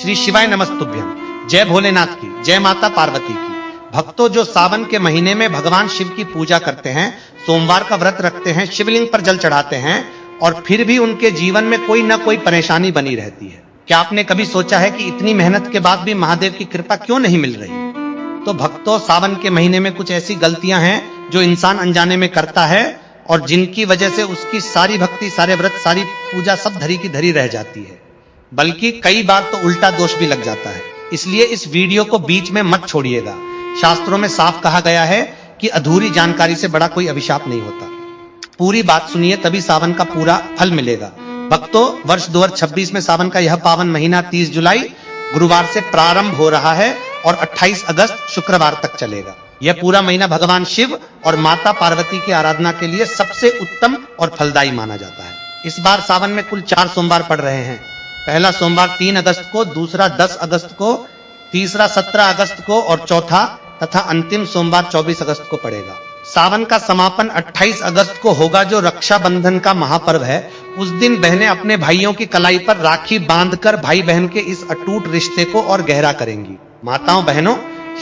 श्री शिवाय नमस्तुभ्यम। जय भोलेनाथ की, जय माता पार्वती की। भक्तों, जो सावन के महीने में भगवान शिव की पूजा करते हैं, सोमवार का व्रत रखते हैं, शिवलिंग पर जल चढ़ाते हैं और फिर भी उनके जीवन में कोई ना कोई परेशानी बनी रहती है। क्या आपने कभी सोचा है कि इतनी मेहनत के बाद भी महादेव की कृपा क्यों नहीं मिल रही? तो भक्तों, सावन के महीने में कुछ ऐसी गलतियां हैं जो इंसान अनजाने में करता है और जिनकी वजह से उसकी सारी भक्ति, सारे व्रत, सारी पूजा सब धरी की धरी रह जाती है। बल्कि कई बार तो उल्टा दोष भी लग जाता है। इसलिए इस वीडियो को बीच में मत छोड़िएगा। शास्त्रों में साफ कहा गया है कि अधूरी जानकारी से बड़ा कोई अभिशाप नहीं होता। पूरी बात सुनिए, तभी सावन का पूरा फल मिलेगा। भक्तों, वर्ष 2026 में सावन का यह पावन महीना 30 जुलाई गुरुवार से प्रारंभ हो रहा है और 28 अगस्त शुक्रवार तक चलेगा। यह पूरा महीना भगवान शिव और माता पार्वती की आराधना के लिए सबसे उत्तम और फलदायी माना जाता है। इस बार सावन में कुल 4 सोमवार पड़ रहे हैं। पहला सोमवार 3 अगस्त को, दूसरा 10 अगस्त को, तीसरा 17 अगस्त को और चौथा तथा अंतिम सोमवार 24 अगस्त को पड़ेगा। सावन का समापन 28 अगस्त को होगा, जो रक्षाबंधन का महापर्व है। उस दिन बहनें अपने भाइयों की कलाई पर राखी बांधकर भाई बहन के इस अटूट रिश्ते को और गहरा करेंगी। माताओं बहनों,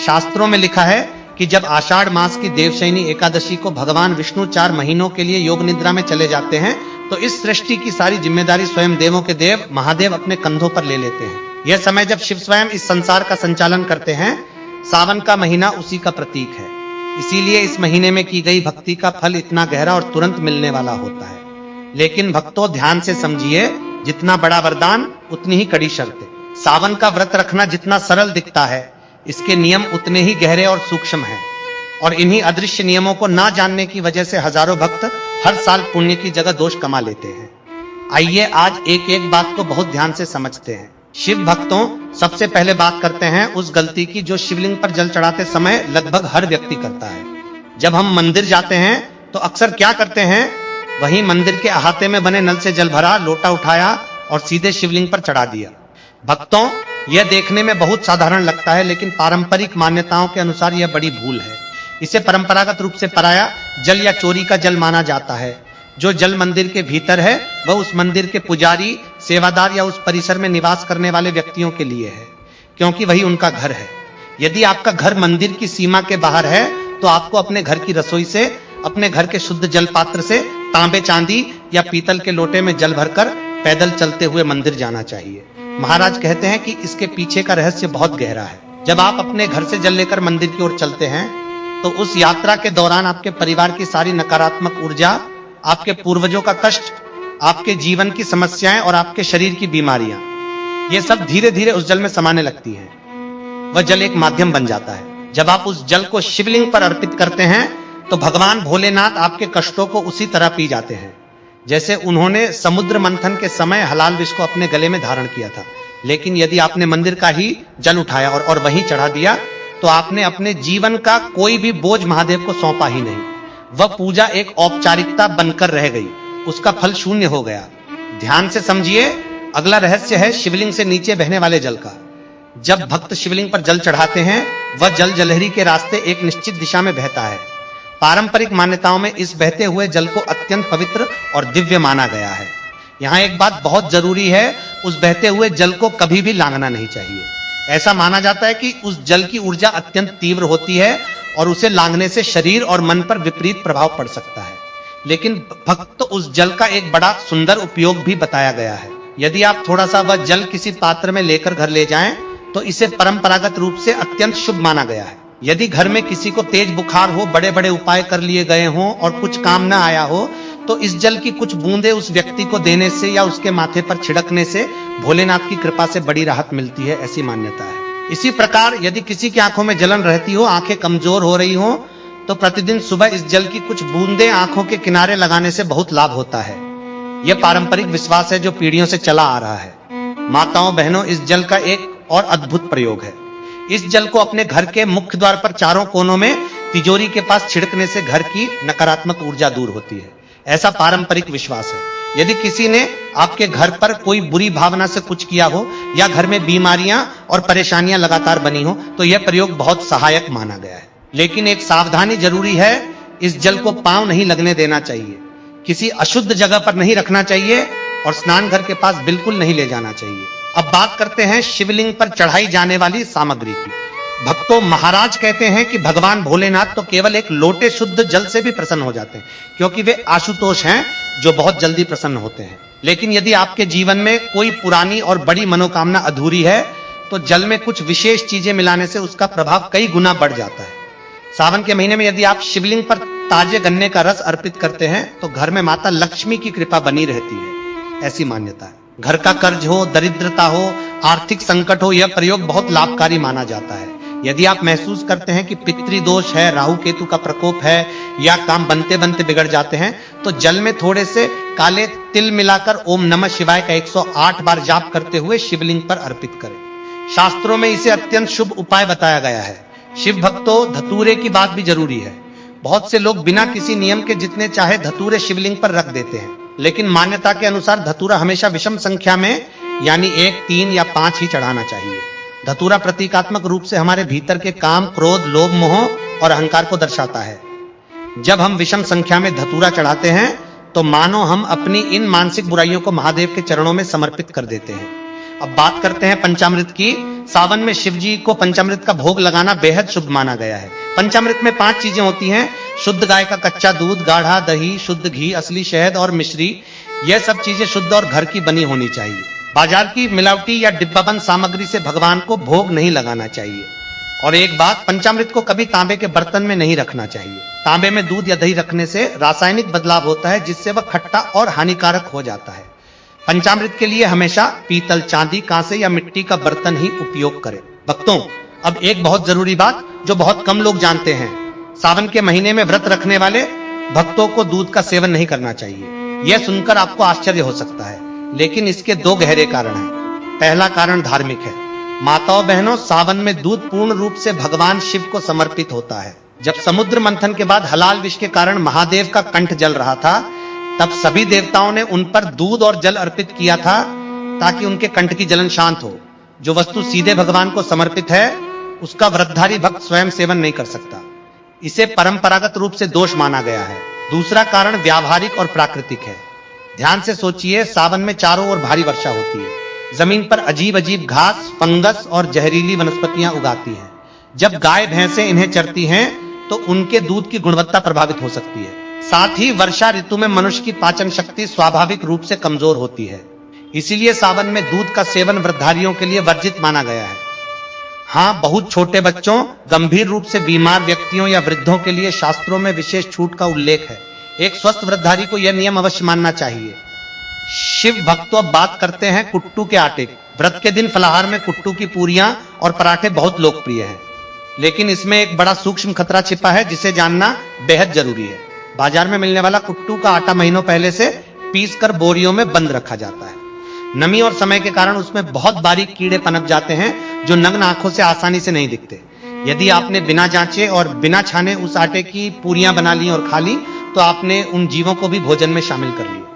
शास्त्रों में लिखा है कि जब आषाढ़ मास की देवशयनी एकादशी को भगवान विष्णु 4 महीनों के लिए योग निद्रा में चले जाते हैं, तो इस सृष्टि की सारी जिम्मेदारी स्वयं देवों के देव महादेव अपने कंधों पर ले लेते हैं। यह समय जब शिव स्वयं इस संसार का संचालन करते हैं, सावन का महीना उसी का प्रतीक है। इसीलिए इस महीने में की गई भक्ति का फल इतना गहरा और तुरंत मिलने वाला होता है। लेकिन भक्तों, ध्यान से समझिए, जितना बड़ा वरदान उतनी ही कड़ी शर्तें। सावन का व्रत रखना जितना सरल दिखता है, इसके नियम उतने ही गहरे और सूक्ष्म हैं। और इन्हीं अदृश्य नियमों को ना जानने की वजह से हजारों भक्त हर साल पुण्य की जगह दोष कमा लेते हैं। आइए आज एक एक बात को बहुत ध्यान से समझते हैं। शिव भक्तों, सबसे पहले बात करते हैं उस गलती की जो शिवलिंग पर जल चढ़ाते समय लगभग हर व्यक्ति करता है। जब हम मंदिर जाते हैं तो अक्सर क्या करते हैं, वहीं मंदिर के अहाते में बने नल से जल भरा, लोटा उठाया और सीधे शिवलिंग पर चढ़ा दिया। भक्तों, यह देखने में बहुत साधारण लगता है, लेकिन पारंपरिक मान्यताओं के अनुसार यह बड़ी भूल है। इसे परंपरागत रूप से पराया जल या चोरी का जल माना जाता है। जो जल मंदिर के भीतर है वह उस मंदिर के पुजारी, सेवादार या उस परिसर में निवास करने वाले व्यक्तियों के लिए है, क्योंकि वही उनका घर है। यदि आपका घर मंदिर की सीमा के बाहर है तो आपको अपने घर की रसोई से, अपने घर के शुद्ध जल पात्र से तांबे, चांदी या पीतल के लोटे में जल भरकर पैदल चलते हुए मंदिर जाना चाहिए। महाराज कहते हैं कि इसके पीछे का रहस्य बहुत गहरा है। जब आप अपने घर से जल लेकर मंदिर की ओर चलते हैं तो उस यात्रा के दौरान आपके परिवार की सारी नकारात्मक ऊर्जा, आपके पूर्वजों का कष्ट, आपके जीवन की समस्याएं और आपके शरीर की बीमारियां, ये सब धीरे धीरे उस जल में समाने लगती हैं। वह जल एक माध्यम बन जाता है। जब आप उस जल को शिवलिंग पर अर्पित करते हैं तो भगवान भोलेनाथ आपके कष्टों को उसी तरह पी जाते हैं जैसे उन्होंने समुद्र मंथन के समय हलाल विष को अपने गले में धारण किया था। लेकिन यदि आपने मंदिर का ही जल उठाया और वहीं चढ़ा दिया तो आपने अपने जीवन का कोई भी बोझ महादेव को सौंपा ही नहीं। वह पूजा एक औपचारिकता बनकर रह गई, उसका फल शून्य हो गया। ध्यान से समझिए, अगला रहस्य है शिवलिंग से नीचे बहने वाले जल का। जब भक्त शिवलिंग पर जल चढ़ाते हैं, वह जल जलहरी के रास्ते एक निश्चित दिशा में बहता है। पारंपरिक मान्यताओं में इस बहते हुए जल को अत्यंत पवित्र और दिव्य माना गया है। यहाँ एक बात बहुत जरूरी है, उस बहते हुए जल को कभी भी लांघना नहीं चाहिए। ऐसा माना जाता है कि उस जल की ऊर्जा अत्यंत तीव्र होती है और उसे लांघने से शरीर और मन पर विपरीत प्रभाव पड़ सकता है। लेकिन भक्त उस जल का एक बड़ा सुंदर उपयोग भी बताया गया है। यदि आप थोड़ा सा वह जल किसी पात्र में लेकर घर ले जाएं तो इसे परंपरागत रूप से अत्यंत शुभ माना गया है। यदि घर में किसी को तेज बुखार हो, बड़े बड़े उपाय कर लिए गए हों और कुछ काम न आया हो, तो इस जल की कुछ बूंदें उस व्यक्ति को देने से या उसके माथे पर छिड़कने से भोलेनाथ की कृपा से बड़ी राहत मिलती है, ऐसी मान्यता है। इसी प्रकार यदि किसी की आंखों में जलन रहती हो, आंखें कमजोर हो रही हो, तो प्रतिदिन सुबह इस जल की कुछ बूंदें आंखों के किनारे लगाने से बहुत लाभ होता है। यह पारंपरिक विश्वास है जो पीढ़ियों से चला आ रहा है। माताओं बहनों, इस जल का एक और अद्भुत प्रयोग है। इस जल को अपने घर के मुख्य द्वार पर चारों कोनों में तिजोरी के पास छिड़कने से घर की नकारात्मक ऊर्जा दूर होती है, ऐसा पारंपरिक विश्वास है। यदि किसी ने आपके घर पर कोई बुरी भावना से कुछ किया हो या घर में बीमारियां और परेशानियां लगातार बनी हो, तो यह प्रयोग बहुत सहायक माना गया है। लेकिन एक सावधानी जरूरी है, इस जल को पांव नहीं लगने देना चाहिए, किसी अशुद्ध जगह पर नहीं रखना चाहिए और स्नान घर के पास बिल्कुल नहीं ले जाना चाहिए। अब बात करते हैं शिवलिंग पर चढ़ाई जाने वाली सामग्री की। भक्तों, महाराज कहते हैं कि भगवान भोलेनाथ तो केवल एक लोटे शुद्ध जल से भी प्रसन्न हो जाते हैं, क्योंकि वे आशुतोष हैं जो बहुत जल्दी प्रसन्न होते हैं। लेकिन यदि आपके जीवन में कोई पुरानी और बड़ी मनोकामना अधूरी है तो जल में कुछ विशेष चीजें मिलाने से उसका प्रभाव कई गुना बढ़ जाता है। सावन के महीने में यदि आप शिवलिंग पर ताजे गन्ने का रस अर्पित करते हैं तो घर में माता लक्ष्मी की कृपा बनी रहती है, ऐसी मान्यता है। घर का कर्ज हो, दरिद्रता हो, आर्थिक संकट हो, यह प्रयोग बहुत लाभकारी माना जाता है। यदि आप महसूस करते हैं कि पितृदोष है, राहु केतु का प्रकोप है या काम बनते बनते बिगड़ जाते हैं तो जल में थोड़े से काले तिल मिलाकर ओम नमः शिवाय का 108 बार जाप करते हुए शिवलिंग पर अर्पित करें। शास्त्रों में इसे अत्यंत शुभ उपाय बताया गया है। शिव भक्तों, धतूरे की बात भी जरूरी है। बहुत से लोग बिना किसी नियम के जितने चाहे धतूरे शिवलिंग पर रख देते हैं, लेकिन मान्यता के अनुसार धतूरा हमेशा विषम संख्या में यानी 1, 3 या 5 ही चढ़ाना चाहिए। धतूरा प्रतीकात्मक रूप से हमारे भीतर के काम, क्रोध, लोभ, मोह और अहंकार को दर्शाता है। जब हम विषम संख्या में धतूरा चढ़ाते हैं तो मानो हम अपनी इन मानसिक बुराइयों को महादेव के चरणों में समर्पित कर देते हैं। अब बात करते हैं पंचामृत की। सावन में शिव जी को पंचामृत का भोग लगाना बेहद शुभ माना गया है। पंचामृत में 5 चीजें होती हैं: शुद्ध गाय का कच्चा दूध, गाढ़ा दही, शुद्ध घी, असली शहद और मिश्री। यह सब चीजें शुद्ध और घर की बनी होनी चाहिए। बाजार की मिलावटी या डिब्बाबंद सामग्री से भगवान को भोग नहीं लगाना चाहिए। और एक बात, पंचामृत को कभी तांबे के बर्तन में नहीं रखना चाहिए। तांबे में दूध या दही रखने से रासायनिक बदलाव होता है जिससे वह खट्टा और हानिकारक हो जाता है। पंचामृत के लिए हमेशा पीतल, चांदी, कांसे या मिट्टी का बर्तन ही उपयोग करें। भक्तों, अब एक बहुत जरूरी बात जो बहुत कम लोग जानते हैं, सावन के महीने में व्रत रखने वाले भक्तों को दूध का सेवन नहीं करना चाहिए। यह सुनकर आपको आश्चर्य हो सकता है, लेकिन इसके 2 गहरे कारण हैं। पहला कारण धार्मिक है। माताओं बहनों, सावन में दूध पूर्ण रूप से भगवान शिव को समर्पित होता है। जब समुद्र मंथन के बाद हलाल विष के कारण महादेव का कंठ जल रहा था, तब सभी देवताओं ने उन पर दूध और जल अर्पित किया था ताकि उनके कंठ की जलन शांत हो। जो वस्तु सीधे भगवान को समर्पित है उसका व्रतधारी भक्त स्वयं सेवन नहीं कर सकता। इसे परंपरागत रूप से दोष माना गया है। दूसरा कारण व्यावहारिक और प्राकृतिक है। ध्यान से सोचिए, सावन में चारों ओर भारी वर्षा होती है। जमीन पर अजीब अजीब घास, फंगस और जहरीली वनस्पतियां उगाती हैं। जब गाय भैंसें इन्हें चरती हैं तो उनके दूध की गुणवत्ता प्रभावित हो सकती है। साथ ही वर्षा ऋतु में मनुष्य की पाचन शक्ति स्वाभाविक रूप से कमजोर होती है। इसीलिए सावन में दूध का सेवन व्रतधारियों के लिए वर्जित माना गया है। हाँ, बहुत छोटे बच्चों, गंभीर रूप से बीमार व्यक्तियों या वृद्धों के लिए शास्त्रों में विशेष छूट का उल्लेख है। एक स्वस्थ व्रतधारी को यह नियम अवश्य मानना चाहिए। शिव भक्तों, अब बात करते हैं कुट्टू के आटे की। व्रत के दिन फलाहार में कुट्टू की पूरियां और पराठे बहुत लोकप्रिय हैं, लेकिन इसमें एक बड़ा सूक्ष्म खतरा छिपा है जिसे जानना बेहद जरूरी है। बाजार में मिलने वाला कुट्टू का आटा महीनों पहले से पीसकर बोरियों में बंद रखा जाता है। नमी और समय के कारण उसमें बहुत बारीक कीड़े पनप जाते हैं जो नग्न आंखों से आसानी से नहीं दिखते। यदि आपने बिना जांचे और बिना छाने उस आटे की पूरियां बना ली और खा ली तो आपने उन जीवों को भी भोजन में शामिल कर लिया।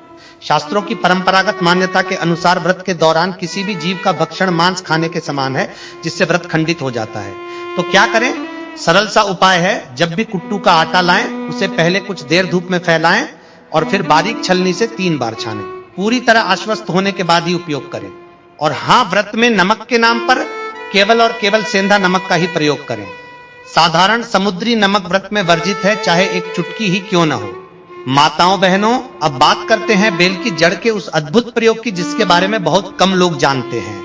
शास्त्रों की परंपरागत मान्यता के अनुसार व्रत के दौरान किसी भी जीव का भक्षण मांस खाने के समान है, जिससे व्रत खंडित हो जाता है। तो क्या करें? सरल सा उपाय है, जब भी कुट्टू का आटा लाएं उसे पहले कुछ देर धूप में फैलाएं और फिर बारीक छलनी से 3 बार छानें। पूरी तरह आश्वस्त होने के बाद ही उपयोग करें। और हाँ, व्रत में नमक के नाम पर केवल और केवल सेंधा नमक का ही प्रयोग करें। साधारण समुद्री नमक व्रत में वर्जित है, चाहे एक चुटकी ही क्यों न हो। माताओं बहनों, अब बात करते हैं बेल की जड़ के उस अद्भुत प्रयोग की जिसके बारे में बहुत कम लोग जानते हैं।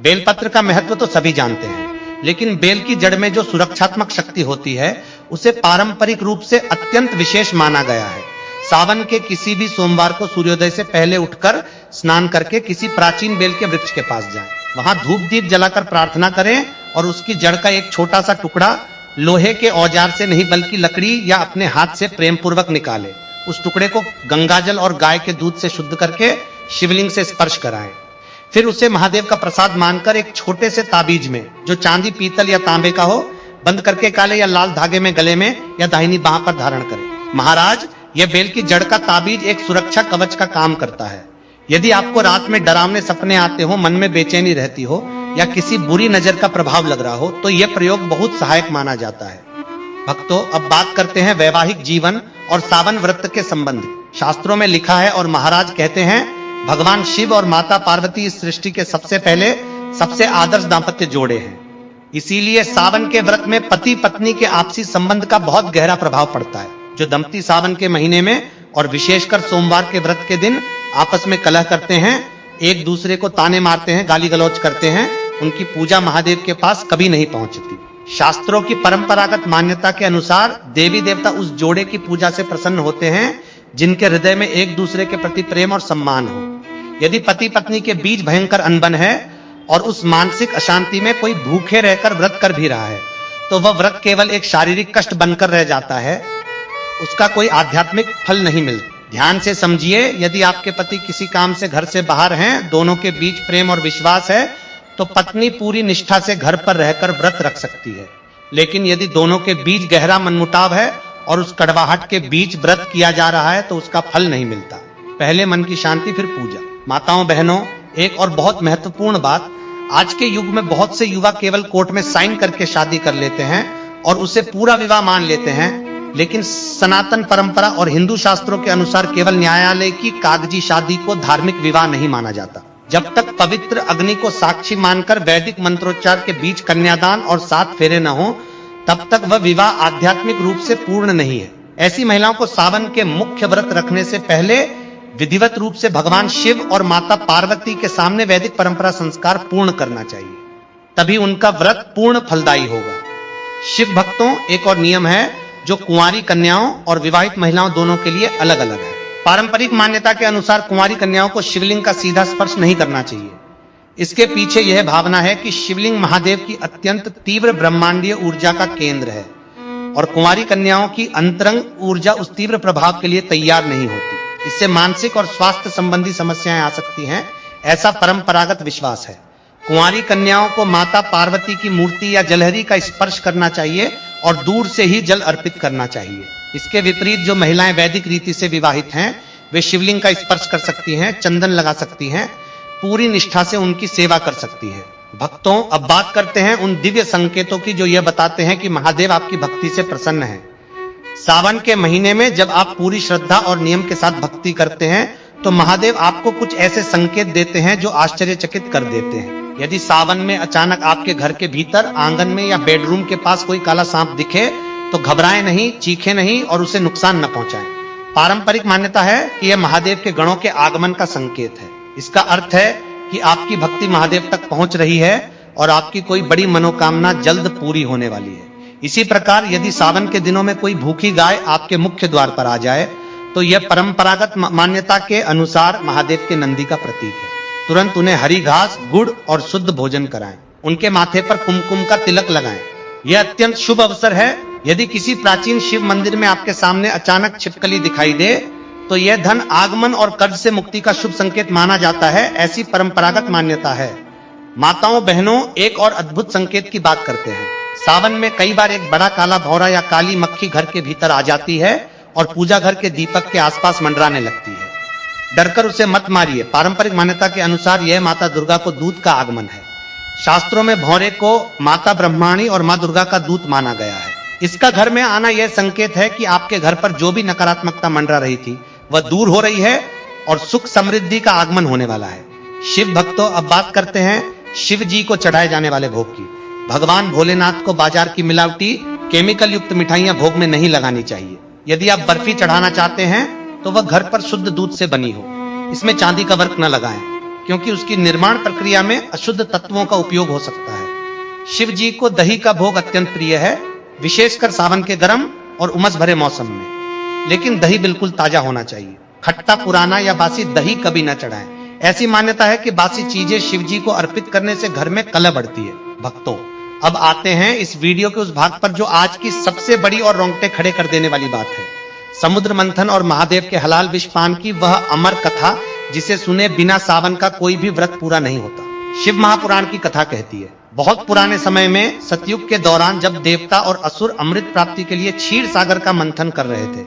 बेलपत्र का महत्व तो सभी जानते हैं, लेकिन बेल की जड़ में जो सुरक्षात्मक शक्ति होती है उसे पारंपरिक रूप से अत्यंत विशेष माना गया है। सावन के किसी भी सोमवार को सूर्योदय से पहले उठकर स्नान करके किसी प्राचीन बेल के वृक्ष के पास जाएं। वहां धूप दीप जलाकर प्रार्थना करें और उसकी जड़ का एक छोटा सा टुकड़ा लोहे के औजार से नहीं बल्कि लकड़ी या अपने हाथ से प्रेम पूर्वक निकालें। उस टुकड़े को गंगाजल और गाय के दूध से शुद्ध करके शिवलिंग से स्पर्श कराएं। फिर उसे महादेव का प्रसाद मानकर एक छोटे से ताबीज में, जो चांदी, पीतल या तांबे का हो, बंद करके काले या लाल धागे में गले में या दाहिनी बांह पर धारण करें। महाराज, यह बेल की जड़ का ताबीज एक सुरक्षा कवच का काम करता है। यदि आपको रात में डरावने सपने आते हो, मन में बेचैनी रहती हो या किसी बुरी नजर का प्रभाव लग रहा हो तो यह प्रयोग बहुत सहायक माना जाता है। भक्तों, अब बात करते हैं वैवाहिक जीवन और सावन व्रत के संबंध। शास्त्रों में लिखा है और महाराज कहते हैं भगवान शिव और माता पार्वती इस सृष्टि के सबसे पहले सबसे आदर्श दाम्पत्य जोड़े हैं। इसीलिए सावन के व्रत में पति पत्नी के आपसी संबंध का बहुत गहरा प्रभाव पड़ता है। जो दंपति सावन के महीने में और विशेषकर सोमवार के व्रत के दिन आपस में कलह करते हैं, एक दूसरे को ताने मारते हैं, गाली गलौज करते हैं, उनकी पूजा महादेव के पास कभी नहीं पहुंचती। शास्त्रों की परंपरागत मान्यता के अनुसार देवी देवता उस जोड़े की पूजा से प्रसन्न होते हैं जिनके हृदय में एक दूसरे के प्रति प्रेम और सम्मान हो। यदि पति पत्नी के बीच भयंकर अनबन है और उस मानसिक अशांति में कोई भूखे रहकर व्रत कर भी रहा है, तो वह व्रत केवल एक शारीरिक कष्ट बनकर रह जाता है, उसका कोई आध्यात्मिक फल नहीं मिलता। ध्यान से समझिए, यदि आपके पति किसी काम से घर से बाहर हैं, दोनों के बीच प्रेम और विश्वास है, तो पत्नी पूरी निष्ठा से घर पर रहकर व्रत रख सकती है। लेकिन यदि दोनों के बीच गहरा मनमुटाव है और उस कड़वाहट के बीच व्रत किया जा रहा है, तो उसका फल नहीं मिलता। पहले मन की शांति, फिर पूजा। माताओं बहनों, एक और बहुत महत्वपूर्ण बात, आज के युग में बहुत से युवा केवल कोर्ट में साइन करके शादी कर लेते हैं और उसे पूरा विवाह मान लेते हैं, लेकिन सनातन परंपरा और हिंदू शास्त्रों के अनुसार केवल न्यायालय की कागजी शादी को धार्मिक विवाह नहीं माना जाता। जब तक पवित्र अग्नि को साक्षी मानकर वैदिक मंत्रोच्चार के बीच कन्यादान और 7 फेरे न हो, तब तक वह विवाह आध्यात्मिक रूप से पूर्ण नहीं है। ऐसी महिलाओं को सावन के मुख्य व्रत रखने से पहले विधिवत रूप से भगवान शिव और माता पार्वती के सामने वैदिक परंपरा संस्कार पूर्ण करना चाहिए, तभी उनका व्रत पूर्ण फलदायी होगा। शिव भक्तों, एक और नियम है जो कुंवारी कन्याओं और विवाहित महिलाओं दोनों के लिए अलग अलग है। पारंपरिक मान्यता के अनुसार कुंवारी कन्याओं को शिवलिंग का सीधा स्पर्श नहीं करना चाहिए। इसके पीछे यह भावना है कि शिवलिंग महादेव की अत्यंत तीव्र ब्रह्मांडीय ऊर्जा का केंद्र है और कुंवारी कन्याओं की अंतरंग ऊर्जा उस तीव्र प्रभाव के लिए तैयार नहीं होती। इससे मानसिक और स्वास्थ्य संबंधी समस्याएं आ सकती हैं, ऐसा परंपरागत विश्वास है। कुंवारी कन्याओं को माता पार्वती की मूर्ति या जलहरी का स्पर्श करना चाहिए और दूर से ही जल अर्पित करना चाहिए। इसके विपरीत जो महिलाएं वैदिक रीति से विवाहित हैं, वे शिवलिंग का स्पर्श कर सकती हैं, चंदन लगा सकती हैं, पूरी निष्ठा से उनकी सेवा कर सकती हैं। भक्तों, अब बात करते हैं उन दिव्य संकेतों की जो यह बताते हैं कि महादेव आपकी भक्ति से प्रसन्न है। सावन के महीने में जब आप पूरी श्रद्धा और नियम के साथ भक्ति करते हैं, तो महादेव आपको कुछ ऐसे संकेत देते हैं जो आश्चर्यचकित कर देते हैं। यदि सावन में अचानक आपके घर के भीतर, आंगन में या बेडरूम के पास कोई काला सांप दिखे, तो घबराएं नहीं, चीखें नहीं और उसे नुकसान न पहुंचाएं। पारंपरिक मान्यता है कि यह महादेव के गणों के आगमन का संकेत है। इसका अर्थ है कि आपकी भक्ति महादेव तक पहुंच रही है और आपकी कोई बड़ी मनोकामना जल्द पूरी होने वाली है। इसी प्रकार यदि सावन के दिनों में कोई भूखी गाय आपके मुख्य द्वार पर आ जाए, तो यह परंपरागत मान्यता के अनुसार महादेव के नंदी का प्रतीक है। तुरंत उन्हें हरी घास, गुड़ और शुद्ध भोजन कराएं। उनके माथे पर कुमकुम का तिलक लगाएं। यह अत्यंत शुभ अवसर है। यदि किसी प्राचीन शिव मंदिर में आपके सामने अचानक छिपकली दिखाई दे, तो यह धन आगमन और कर्ज से मुक्ति का शुभ संकेत माना जाता है। ऐसी परंपरागत मान्यता है। माताओं बहनों, एक और अद्भुत संकेत की बात करते हैं। सावन में कई बार एक बड़ा काला भौरा या काली मक्खी घर के भीतर आ जाती है और पूजा घर के दीपक के आसपास मंडराने लगती है। डरकर उसे मत मारिए। पारंपरिक मान्यता के अनुसार यह माता दुर्गा को दूत का आगमन है। शास्त्रों में भौरे को माता ब्रह्माणी और मां दुर्गा का दूत माना गया है। इसका घर में आना यह संकेत है कि आपके घर पर जो भी नकारात्मकता मंडरा रही थी, वह दूर हो रही है और सुख समृद्धि का आगमन होने वाला है। शिव भक्तों, अब बात करते हैं शिव जी को चढ़ाए जाने वाले भोग की। भगवान भोलेनाथ को बाजार की मिलावटी केमिकल युक्त मिठाइयां भोग में नहीं लगानी चाहिए। यदि आप बर्फी चढ़ाना चाहते हैं, तो वह घर पर शुद्ध दूध से बनी हो। इसमें चांदी का वर्क न लगाएं, क्योंकि उसकी निर्माण प्रक्रिया में अशुद्ध तत्वों का उपयोग हो सकता है। शिव जी को दही का भोग अत्यंत प्रिय है, विशेषकर सावन के गर्म और उमस भरे मौसम में। लेकिन दही बिल्कुल ताजा होना चाहिए। खट्टा, पुराना या बासी दही कभी न चढ़ाएं। ऐसी मान्यता है कि बासी चीजें शिव जी को अर्पित करने से घर में कलह बढ़ती है। भक्तों, अब आते हैं इस वीडियो के उस भाग पर जो आज की सबसे बड़ी और रोंगटे खड़े कर देने वाली बात है। समुद्र मंथन और महादेव के हलाल विष पान की वह अमर कथा, जिसे सुने बिना सावन का कोई भी व्रत पूरा नहीं होता। शिव महापुराण की कथा कहती है, बहुत पुराने समय में सतयुग के दौरान जब देवता और असुर अमृत प्राप्ति के लिए क्षीर सागर का मंथन कर रहे थे,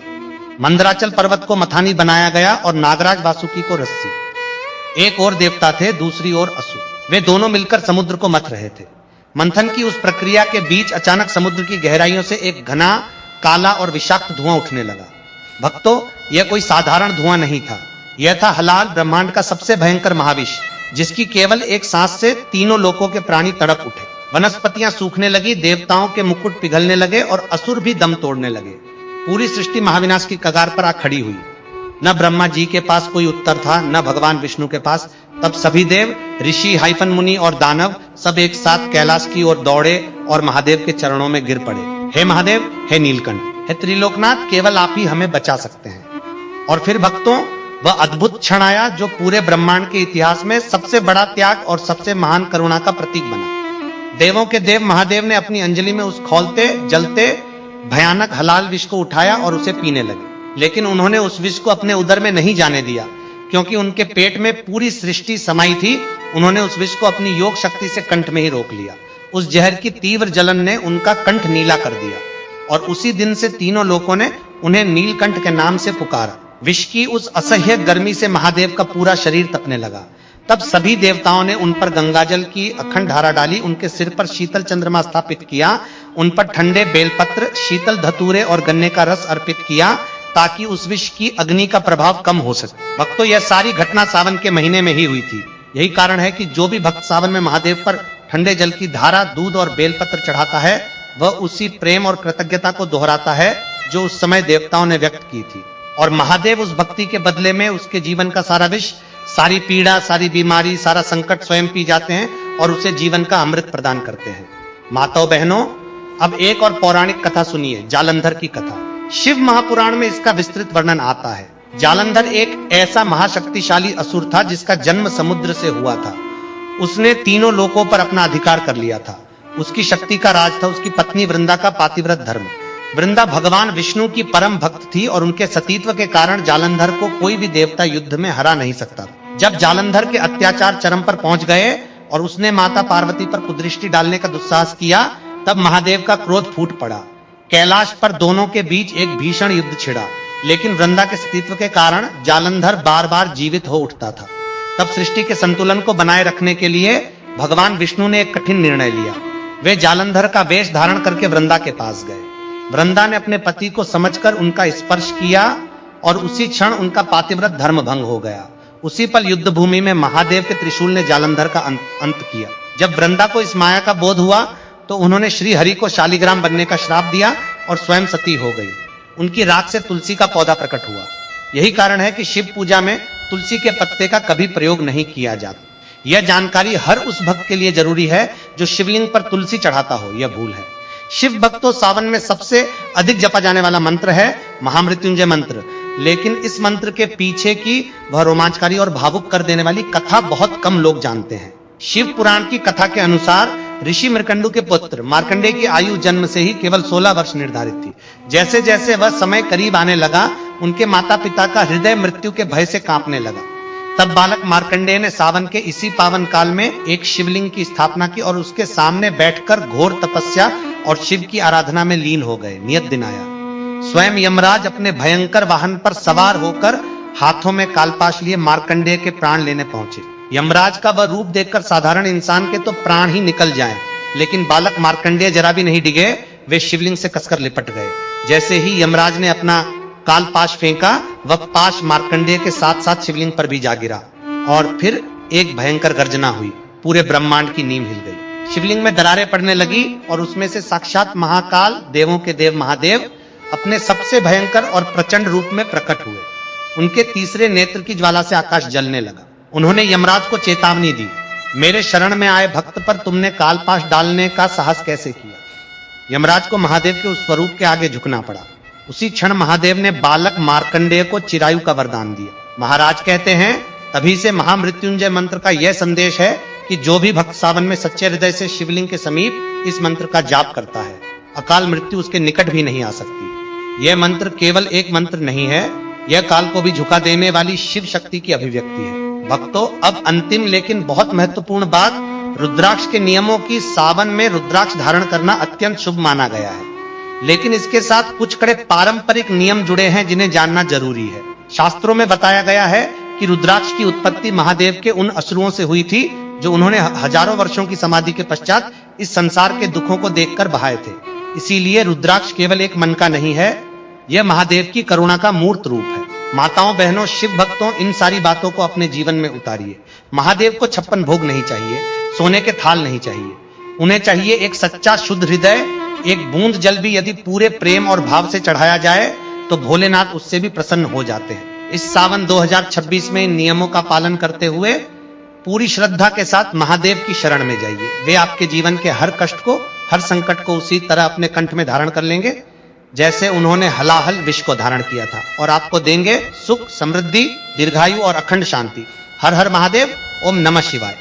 मंदराचल पर्वत को मथानी बनाया गया और नागराज वासुकी को रस्सी। एक और देवता थे, दूसरी ओर असुर। वे दोनों मिलकर समुद्र को मथ रहे थे। मंथन की उस प्रक्रिया के बीच अचानक समुद्र की गहराइयों से एक घना, काला और विषाक्त धुआं उठने लगा। भक्तों, यह कोई साधारण धुआं नहीं था। यह था हलाल, ब्रह्मांड का सबसे भयंकर महाविष, जिसकी केवल एक सांस से तीनों लोकों के प्राणी तड़प उठे। वनस्पतियां सूखने लगी, देवताओं के मुकुट पिघलने लगे और असुर भी दम तोड़ने लगे। पूरी सृष्टि महाविनाश की कगार पर आ खड़ी हुई। न ब्रह्मा जी के पास कोई उत्तर था, न भगवान विष्णु के पास। तब सभी देव, ऋषि, हाइफन मुनि और दानव सब एक साथ कैलाश की ओर दौड़े और महादेव के चरणों में गिर पड़े। हे महादेव, हे नीलकंठ, हे त्रिलोकनाथ, केवल आप ही हमें बचा सकते हैं। और फिर भक्तों, वह अद्भुत क्षण आया जो पूरे ब्रह्मांड के इतिहास में सबसे बड़ा त्याग और सबसे महान करुणा का प्रतीक बना। देवों के देव महादेव ने अपनी अंजलि में उस खौलते जलते भयानक हलाल विष को उठाया और उसे पीने लगे। लेकिन उन्होंने उस विष को अपने उदर में नहीं जाने दिया, क्योंकि उनके पेट में पूरी सृष्टि समाई थी। उन्होंने उस विष को अपनी योग शक्ति से कंठ में ही रोक लिया। उस जहर की तीव्र जलन ने उनका कंठ नीला कर दिया और उसी दिन से तीनों लोगों ने उन्हें नीलकंठ के नाम से पुकारा। विष की उस असह्य गर्मी से महादेव का पूरा शरीर तपने लगा। तब सभी देवताओं ने उन पर गंगाजल की अखंड धारा डाली, उनके सिर पर शीतल चंद्रमा स्थापित किया, उन पर ठंडे बेलपत्र, शीतल धतूरे और गन्ने का रस अर्पित किया, ताकि उस विष की अग्नि का प्रभाव कम हो सके। भक्तों, यह सारी घटना सावन के महीने में ही हुई थी। यही कारण है कि जो भी भक्त सावन में महादेव पर ठंडे जल की धारा, दूध और बेलपत्र चढ़ाता है, वह उसी प्रेम और कृतज्ञता को दोहराता है जो उस समय देवताओं ने व्यक्त की थी। और महादेव उस भक्ति के बदले में उसके जीवन का सारा विष, सारी पीड़ा, सारी बीमारी, सारा संकट स्वयं पी जाते हैं और उसे जीवन का अमृत प्रदान करते हैं। माताओं बहनों, अब एक और पौराणिक कथा सुनिए, जालंधर की कथा। शिव महापुराण में इसका विस्तृत वर्णन आता है। जालंधर एक ऐसा महाशक्तिशाली असुर था जिसका जन्म समुद्र से हुआ था। उसने तीनों लोकों पर अपना अधिकार कर लिया था। उसकी शक्ति का राज था उसकी पत्नी वृंदा का पातिव्रत धर्म। वृंदा भगवान विष्णु की परम भक्त थी और उनके सतीत्व के कारण जालंधर को कोई भी देवता युद्ध में हरा नहीं सकता। जब जालंधर के अत्याचार चरम पर पहुंच गए और उसने माता पार्वती पर कुदृष्टि डालने का दुस्साहस किया, तब महादेव का क्रोध फूट पड़ा। कैलाश पर दोनों के बीच एक भीषण युद्ध छिड़ा, लेकिन वृंदा के सतीत्व के कारण जालंधर बार बार जीवित हो उठता था। तब सृष्टि के संतुलन को बनाए रखने के लिए भगवान विष्णु ने एक कठिन निर्णय लिया। वे जालंधर का वेश धारण करके वृंदा के पास गए। वृंदा ने अपने पति को समझकर उनका स्पर्श किया और उसी क्षण उनका पातिव्रत धर्म भंग हो गया। उसी पल युद्ध भूमि में महादेव के त्रिशूल ने जालंधर का अंत किया। जब वृंदा को इस माया का बोध हुआ तो उन्होंने श्री हरि को शालिग्राम बनने का श्राप दिया और स्वयं सती हो गई। उनकी राख से तुलसी का पौधा प्रकट हुआ। यही कारण है कि शिव पूजा में तुलसी के पत्ते का कभी प्रयोग नहीं किया जाता। यह जानकारी हर उस भक्त के लिए जरूरी है जो शिवलिंग पर तुलसी चढ़ाता हो, यह भूल है। शिव भक्तों, सावन में सबसे अधिक जपा जाने वाला मंत्र है महामृत्युंजय मंत्र। लेकिन इस मंत्र के पीछे की वह रोमांचकारी और भावुक कर देने वाली कथा बहुत कम लोग जानते हैं। शिव पुराण की कथा के अनुसार ऋषि मृकंडू के पुत्र मार्कंडेय की आयु जन्म से ही केवल 16 वर्ष निर्धारित थी। जैसे जैसे वह समय करीब आने लगा, उनके माता पिता का हृदय मृत्यु के भय से कांपने लगा। तब बालक मार्कंडेय ने सावन के इसी पावन काल में एक शिवलिंग की स्थापना की और उसके सामने बैठकर घोर तपस्या और शिव की आराधना में लीन हो गए। नियत दिन आया, स्वयं यमराज अपने भयंकर वाहन पर सवार होकर हाथों में कालपाश लिए मार्कंडेय के प्राण लेने पहुंचे। यमराज का वह रूप देखकर साधारण इंसान के तो प्राण ही निकल जाएं, लेकिन बालक मार्कंडेय जरा भी नहीं डिगे। वे शिवलिंग से कसकर लिपट गए। जैसे ही यमराज ने अपना कालपाश फेंका, वह पाश मार्कंडेय के साथ साथ शिवलिंग पर भी जा गिरा और फिर एक भयंकर गर्जना हुई। पूरे ब्रह्मांड की नींव हिल गई। शिवलिंग में दरारें पड़ने लगी और उसमें से साक्षात महाकाल, देवों के देव महादेव अपने सबसे भयंकर और प्रचंड रूप में प्रकट हुए। उनके तीसरे नेत्र की ज्वाला से आकाश जलने लगा। उन्होंने यमराज को चेतावनी दी, मेरे शरण में आए भक्त पर तुमने कालपाश डालने का साहस कैसे किया। यमराज को महादेव के उस स्वरूप के आगे झुकना पड़ा। उसी क्षण महादेव ने बालक मार्कंडेय को चिरायु का वरदान दिया। महाराज कहते हैं, तभी से महामृत्युंजय मंत्र का यह संदेश है कि जो भी भक्त सावन में सच्चे हृदय से शिवलिंग के समीप इस मंत्र का जाप करता है, अकाल मृत्यु उसके निकट भी नहीं आ सकती। यह मंत्र केवल एक मंत्र नहीं है, यह काल को भी झुका देने वाली शिव शक्ति की अभिव्यक्ति है। भक्तों, अब अंतिम लेकिन बहुत महत्वपूर्ण बात, रुद्राक्ष के नियमों की सावन में रुद्राक्ष धारण करना अत्यंत शुभ माना गया है। लेकिन इसके साथ कुछ कड़े पारंपरिक नियम जुड़े हैं जिन्हें जानना जरूरी है। शास्त्रों में बताया गया है कि रुद्राक्ष की उत्पत्ति महादेव के उन असुरों से हुई थी जो उन्होंने हजारों वर्षों की समाधि के पश्चात इस संसार के दुखों को देखकर बहाए थे। इसीलिए रुद्राक्ष केवल एक मन का नहीं है, यह महादेव की करुणा का मूर्त रूप है। माताओं बहनों, शिव भक्तों, इन सारी बातों को अपने जीवन में उतारिए। महादेव को 56 भोग नहीं चाहिए, सोने के थाल नहीं चाहिए, उन्हें चाहिए एक सच्चा शुद्ध हृदय। एक बूंद जल भी यदि पूरे प्रेम और भाव से चढ़ाया जाए तो भोलेनाथ उससे भी प्रसन्न हो जाते हैं। इस सावन 2026 में इन नियमों का पालन करते हुए पूरी श्रद्धा के साथ महादेव की शरण में जाइए। वे आपके जीवन के हर कष्ट को, हर संकट को उसी तरह अपने कंठ में धारण कर लेंगे जैसे उन्होंने हलाहल विष को धारण किया था, और आपको देंगे सुख, समृद्धि, दीर्घायु और अखंड शांति। हर हर महादेव। ओम नमः शिवाय।